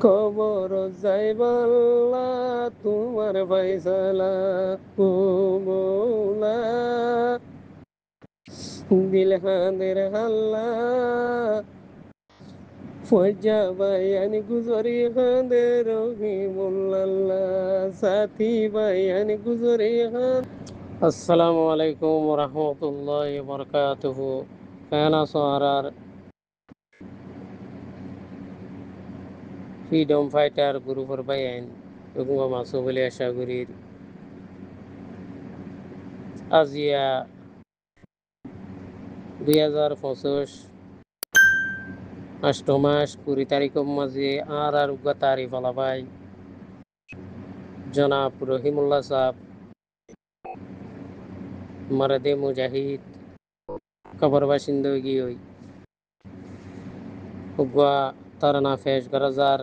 কবর যাইবাল্লা তোমার ফাইসালা ও মৌলা দিল হাঁদের হাল্লা ফজা বাইয়ানি গুজরি হাঁদে রহিমুল্লাহ সাথী বাইয়ানি গুজরি হাঁদ। আসসালামু আলাইকুম রহমতুল্লাহ বরকাতুহু। কেন সোহারার ফ্রিডম ফাইটার গ্রুপের বাইন এবং মাসুবলি আশাগুড়ির আজিয়া 2025 8 মাস 20 তারিখ মাঝে আর উগাতারি ফলাবাই জনাব রহিমুল্লাহ সাহ মারাদে মুজাহিদ কবর বাসিন্দা গিয়ে উগা তারানা ফেস গরাজার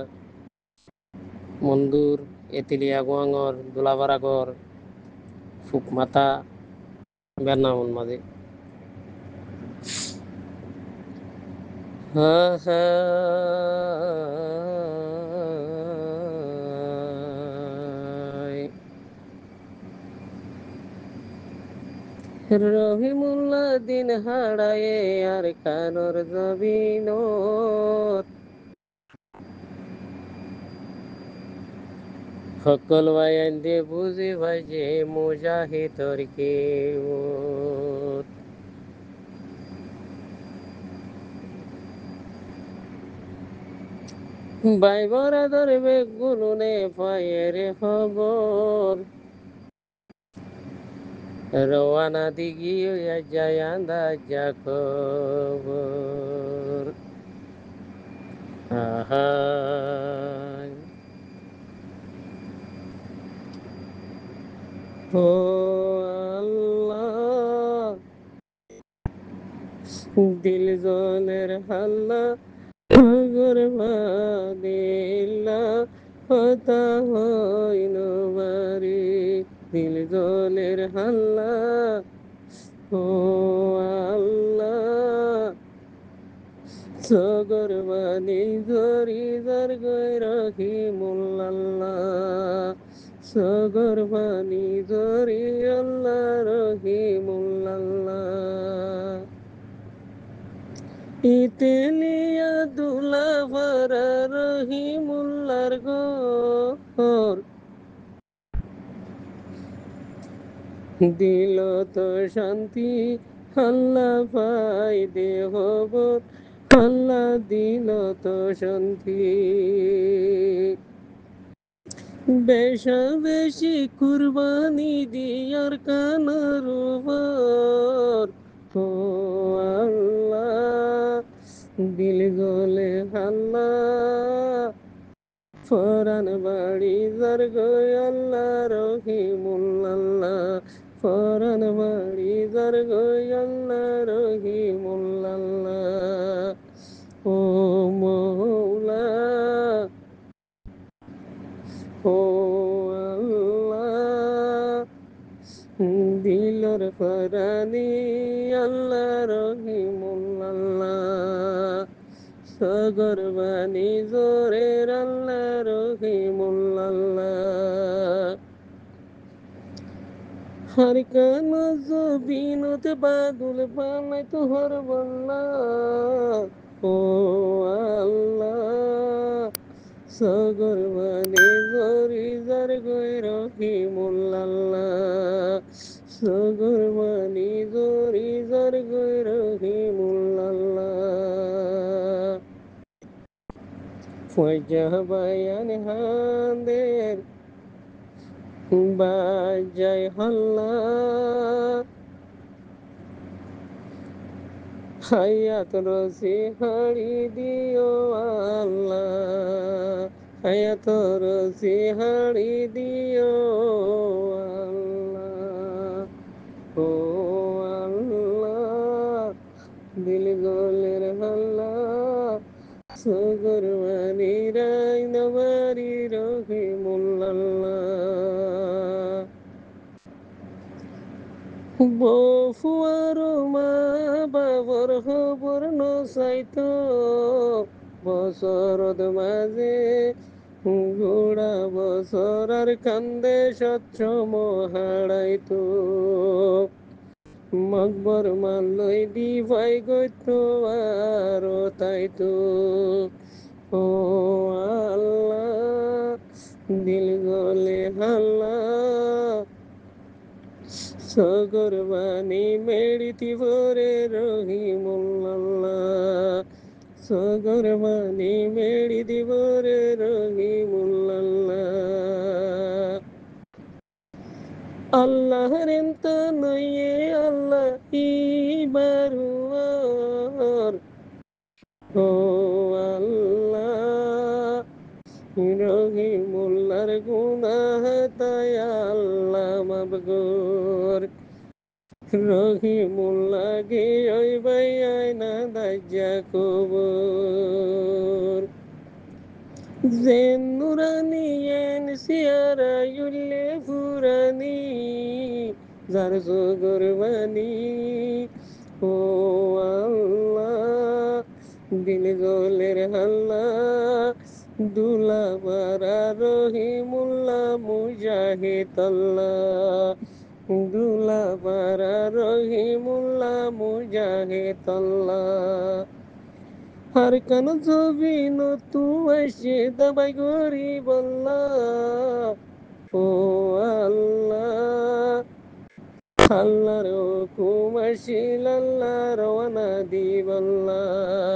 মন্দুর এতিলিয়া গোয়াঙ্গর দুলাবারাগর ফুকমাতা বেরনামন মাঝে রহিমুল্লাহ দিন হারায়ে আর কানর জবিনত সকল ভাইয়ান দে বুঝে ভাই যে মুজাহিদর কে ভাই বরাদর বেগুলো নে পায়ের খবর রওয়ানা দিগি যায় আন্দাজা খবর আহাই ও আল্লাহ দিল জনের হাল্লা সাগর বাদিল্লা হতা হইল বাড়ি দিল জনের হাল্লা ও আল্লাহ সাগর বানি জরি জর গয় রহিমুল্লাহ সাগর বানি জরি আল্লাহ রহিমুল্লাহ ইতেলিয়া দুলা ভরা রহিমুল্লার ঘর দিল তো শান্তি আল্লাহ পাই দেহ আল্লাহ দিল তো শান্তি বেশা বেশি কুরবানি দিয়ার কানার উপর ও আল্লাহ দিল গলে হাল্লা ফরান বাড়ি যার গয় আল্লাহ রহিমুল্লাহ ফরান বাড়ি যার গয় আল্লাহ রহিমুল্লাহ ও মৌলা ও আল্লাহ দিলর ফরানি আল্লাহ রহিমুল্লাহ সাগর বানি জোরের আল্লাহ রহিমুল্লাহ হর কান জবিনত বাদুল বানাই তোহর বল্লা ও আল্লাহ সাগর বানি জরি জার গয় রহিমুল্লাহ সাগর বানি জরি জার গয় রহিমুল্লাহ ফজা বায়ান হাঁদের বাজায় হাল্লা হায়াত রসি হাড়ি দিও আল্লাহ হায়াত রসি হাড়ি দিও আল্লাহ ও আল্লাহ দিল গোলের হাল্লা সগর মানি রাই নবারি রহিমুল্লাহ বফুয়ার মা বাবর খবর নসাইতো বছরত মাঝে গোড়া বছর আর কান্দে স্বচ্ছ মহাড়াইতো মকবর মালই দি ভাই গইত আর তাইতো ও আল্লাহ দিল গলে হাল্লা সগর বাণী মেড়িতি ভরে রহিমুল্লাহ সগর বাণী মেড়িতি ভরে রহিমুল্লাহ আল্লাহ রেন্ত নয়ে আল্লাহ ইবারুয়ার ও আল্লাহ রহিমুল্লার গুনাহ তাই আল্লাহ মাবগুর রহিমুল্লাহ গে ওই বাই আয়না দাজ্জা কবর জেন নুরানি এন সিয়ারা ইউলে ফুরানি যার জগর বানি ও আল্লাহ দিল গলের হাল্লা দুলা বারা রহিমুল্লাহ মুজাহিদ আল্লাহ দুলা বারা রহিমুল্লাহ মুজাহিদ আল্লাহ har kan জবিনো তুয়াশে দাবাই গরিব আল্লাহ ও আল্লাহ আল্লাহর হুকুম আসিল আল্লাহর রওনা দিব আল্লাহ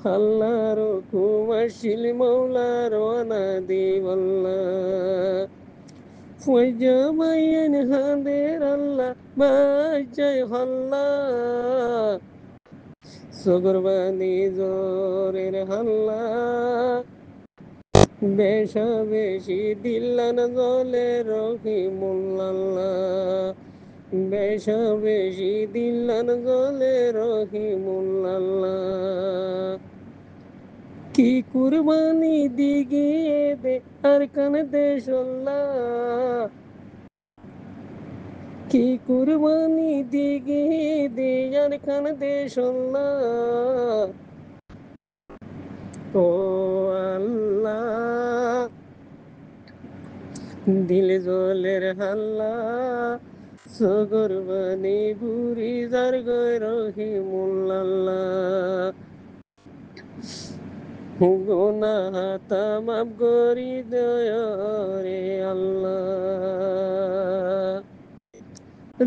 আল্লাহর হুকুম আসিল মৌলার রওনা দিব আল্লাহ ফয়জাবাইন হাদের আল্লাহ বাজায় আল্লাহ সগরবানি জোরের হাল্লা বেশা বেশি দিল্লান জলে রহিমুল্লাহ বেশা বেশি দিল্লান জলে রহিমুল্লাহ কি কুরবানি দিগিয়ে দে আর কান দেশল্লাহ কি কুরবানি দিগিয়ে দে আর কান দেশল্লাহ ও আল্লাহ দিল জলের হাল্লা সগর বানি বুড়ি যার গয় রহিমুল্লাহ গুনাহ তামাম করি দয় রে আল্লাহ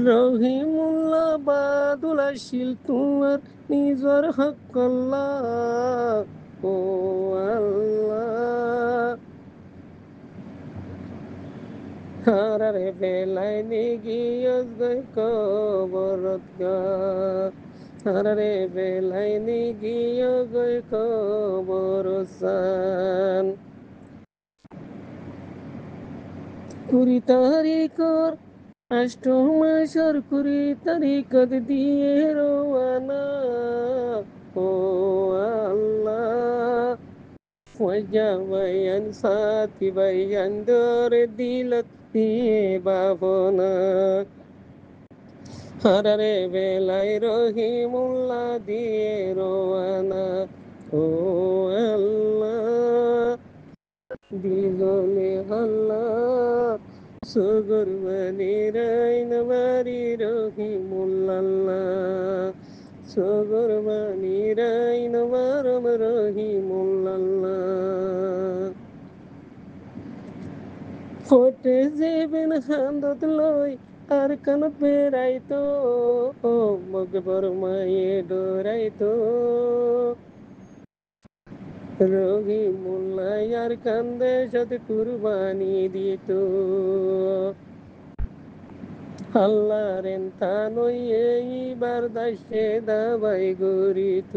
রহিমুল্লাহ বাদুল আসিল তোমার নিজর হক আল্লাহ ও আল্লাহ হারারে বেলাই নিগিয়স গই কবরত গা হারারে বেলাই নিগিয় গই কবরসান কুড়ি তারিখর আষ্ট মাসর কুড়ি তারিখত দিয়ে রোয়ানা ও আল্লাহ ফজাবায়ান সাথী বায়ান দরে দিলত দিয়ে বাবনা হারারে বেলাই রহিমুল্লাহ দিয়ে রোয়ানা ও আল্লাহ দিগলে হাল্লা সগর বানি রাইন বাড়ি রহিমুল্লাহ সগর বানি রাইন বারম রহিমুল্লাহ ফোটে যাবেন হান্দত লই আর কানত বেড়াইতো ও মগবর মায়ে ডরাইতো রহিমুল্লাহ আর কান্দে সাথে কুরবানি দিত আল্লাহর তানই এইবার দাসে দাবাই গরিত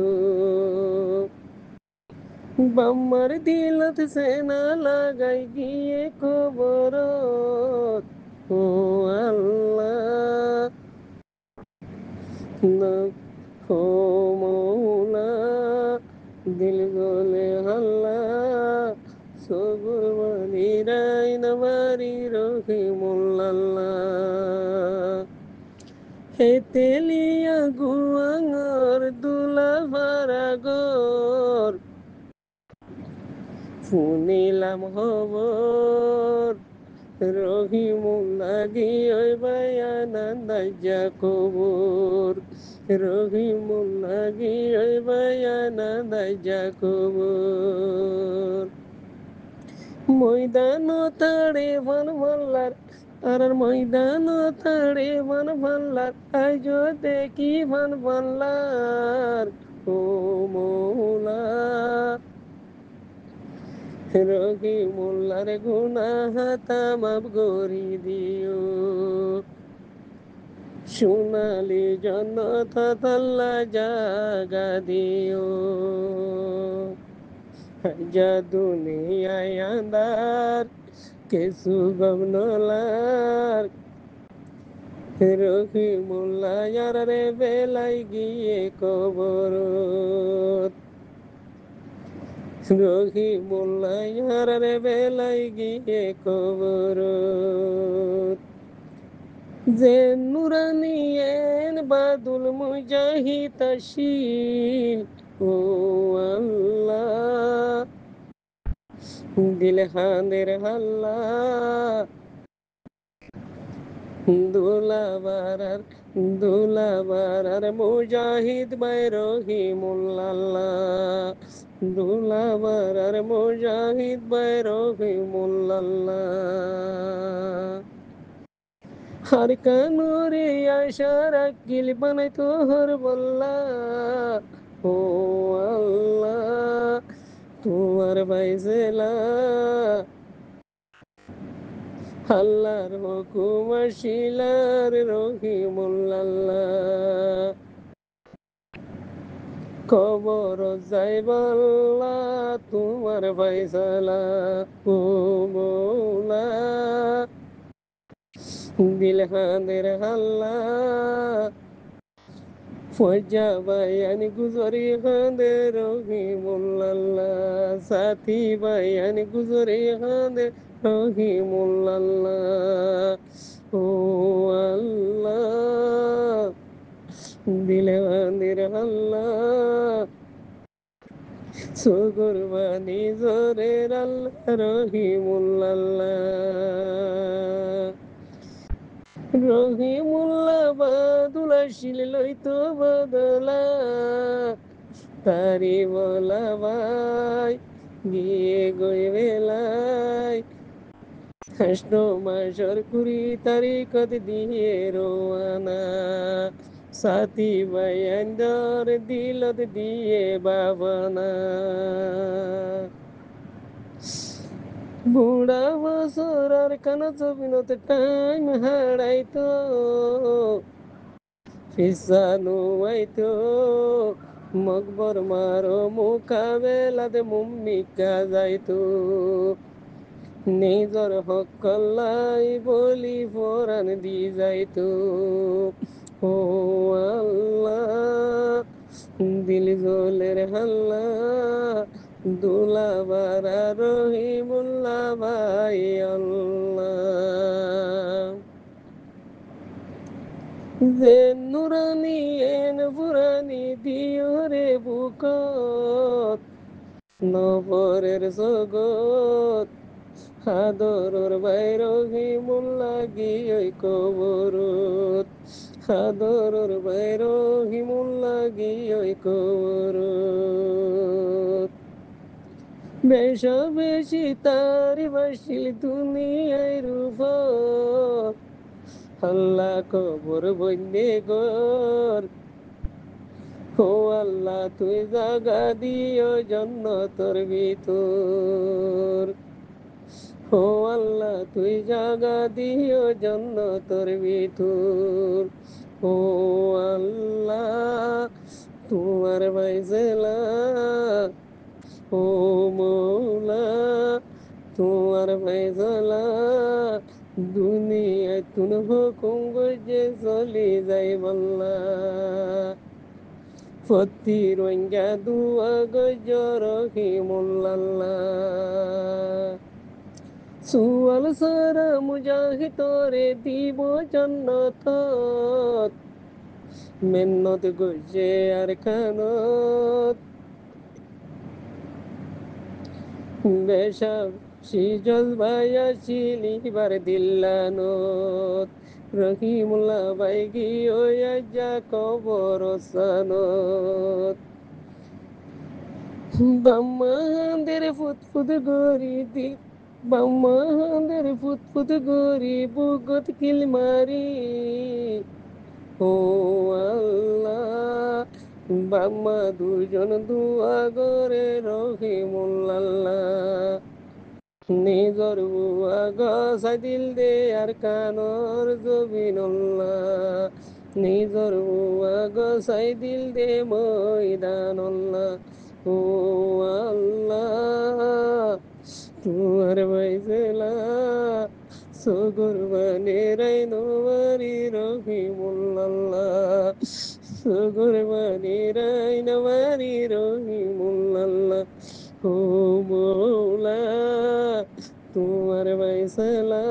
বাম্মার দিলত সেনা লাগাই গিয়ে খবর ও আল্লাহ ও মৌলা দিল গলে হাল্লা সবুর বানি রাইন বাড়ি রহিমুল্লাহ হে তেলিয়া গুয়াঙর দুলা ভারাগর শুনিলাম খবর রহিমুল্লাহ গিয়ে বায়ানান দাইজা কবর, রহিমুল্লাহ গিয়ে বায়ানান দাইজা কবর। ময়দান তাড়ে ভান ভাল্লার আর ময়দান তাড়ে ভান ভাল্লার আজ দেখি ভান ভাল্লার ও মৌলা, রহিমুল্লার গুনাহ তামাম করি দিও, সোনালি জন্নত আল্লাহ জাগা দিও। যা দুনিয়ায় আন্দার কিছু গমনলার, রহিমুল্লাহ রে বেলাই গিয়ে কবর, রহিমুল্লাহ রে বেলাই গিয়ে কবর। যে নুরানি এন বাদুল মুজাহিদ আসিল ও আল্লাহ, দিল হাঁদের হাল্লা দুলাবারার দুলাবারার মুজাহিদ বাই রহিমুল্লাহ, দুলাবারার মুজাহিদ বাই রহিমুল্লাহ। হর কানুরে আশা রাখিল বানাই তোহর বল্লা ও আল্লাহ, তোমার বাইজেলা আল্লাহর হুকুম আসিলার রহিমুল্লাহ। কবর যাইবাল্লা তোমার বাইসালা ও মৌলা, দিল হাঁদের হাল্লা ফজা বায়ান গুজরি হাঁদে রহিমুল্লাহ, সাথী বায়ান গুজরি হাঁদে রহিমুল্লাহ ও আল্লাহ, দিল হাঁদের হাল্লা সুগুরবানি জোরের আল্লাহ রহিমুল্লাহ। রহিমুল্লাহ বাদুল আসিল লইতো বদলা, তারি বলা ভাই গিয়ে গই বেলায়, হাসন মাসর 20 তারিখত দিয়ে রোয়ানা, সাথী বায়ান্দর দিলত দিয়ে বাবানা। বুড়া বছর আর কানা জবিনত টাইম হারাইতো, ফিসানু আইতো মকবর মারো মুকাবেলাতে মুম্মিকা যাইতো, নিজর হক কল্লাই বলি ফোরান দি যাইতো ও আল্লাহ, দিল জোলের হাল্লা দুলাবারা রহিমুল্লাহ ভাই আল্লাহ। যে নুরানি এন পুরানি দিও রে বুকত, নবরের জগৎ হাদরর ভাই রহিমুল্লাহ গিয়ে কবরত, হাদরর ভাই রহিমুল্লাহ গিয়ে কবরত। বেশা বেশি তারি বাসিল দুনিয়ায় রূপত, আল্লাহ কবর বন্যে গর ও আল্লাহ তুই জাগা দিও জন্নতর ভিতর, ও আল্লাহ তুই জাগা দিও জন্নতর ভিতর, ও আল্লাহ তোমার বাইজেলা ও মৌলা, তোমার বাইজলা দুনিয়ায় তুন হুকুম গজে চলি যাই বল্লা, ফতি রঙ্গা দুয়া গজ রহিমুল্লাহ। সুয়াল সারা মুজাহিদরে দিব জন্নত, মেন্নত গজে আর খানত বেশাব সিজল ভাইয়া শিলিবার দিল্লানত রহিমুল্লাহ ভাই গিয়ে যা কবরস্থানত বাম্মাদের ফুটফুট গরি দি বাম্মাদের ফুটফুট গরি বুগত কিল মারি ও আল্লাহ বাম্মা দুজন দুয়া করে রহিমুল্লাহ নিজর বুয়া গসাই দিল দে আর কানর জবিনুল্লাহ নিজর বুয়া গসাই দিল দে ময়দানুল্লাহ ও আল্লাহ তোমার বাইজেলা সগর বানে রাই নবারি রহিমুল্লাহ সগর বানে রাই নবারি রহিমুল্লাহ ও মৌলা তোমার বাইসালা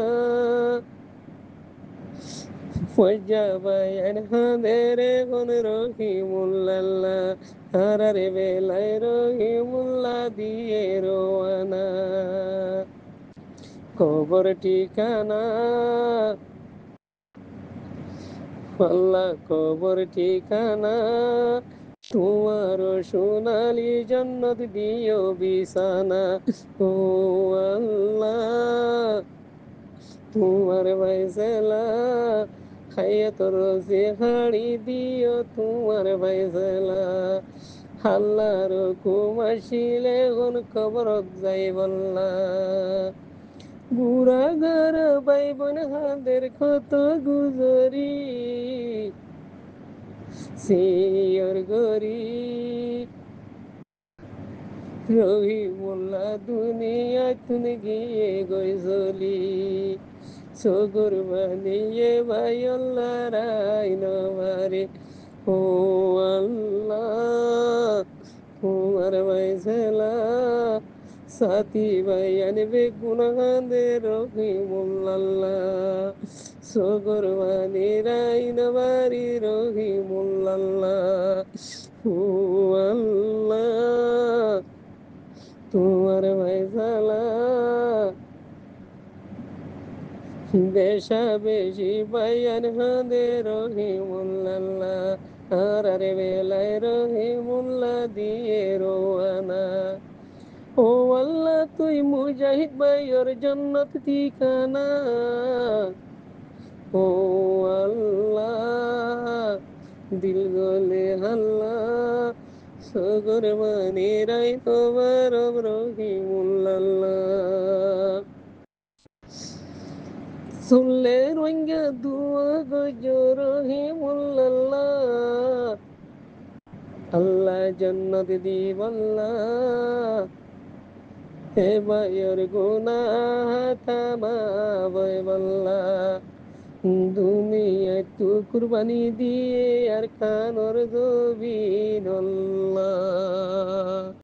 ফজাবায়ান হাদেরে গন রহিমুল্লাহ হারারে বেলায় রহিমুল্লাহ দিয়ে রোয়ানা কবর ঠিকানা আল্লাহ কবর ঠিকানা তোমার সোনালি জন্নত দিও বিছানা ও আল্লাহ তোমার ভাইসেলা খাইয়ে তোর যে হাড়ি দিও তোমার ভাইসেলা হাল্লার কুমাশিলে হন খবরত যাই বললা বুড়া ঘর ভাই বোন হাদের কত গুজরি সিয়র গরি রহিমুল্লাহ দুনিয়া তুন গিয়ে গইজলি সগর বানিয়ে ভাই আল্লাহ রাই নবারে ও আল্লাহ তোমার ভাইসেলা সাথী ভাই আনবে গুণাগান্ধে রহিমুল্লাহ সগর বানি রাই নবারি রহিমুল্লাহ ও আল্লাহ তোমার ভাইসালা বেশা বেশি বাইয়ান হাদে রহিমুল্লাহ হারারে বেলায় রহিমুল্লাহ দিয়ে রোয়ানা ও আল্লাহ তুই মুজাহিদ ভাইয়ের জান্নাত ঠিকানা ও আল্লাহ দিল গলে হাল্লা সগর মানে রাই তোমার রহিমুল্লাহ শুনলে রোহিঙ্গা দুয়া গজর রহিমুল্লাহ আল্লাহ জান্নাত দিবাল্লাহ হে ভাইয়ের গুনাহ থামাবে বল্লাহ দুনিয়ায় তু কুরবানি দিয়ে আর কানর জবিনুল্লাহ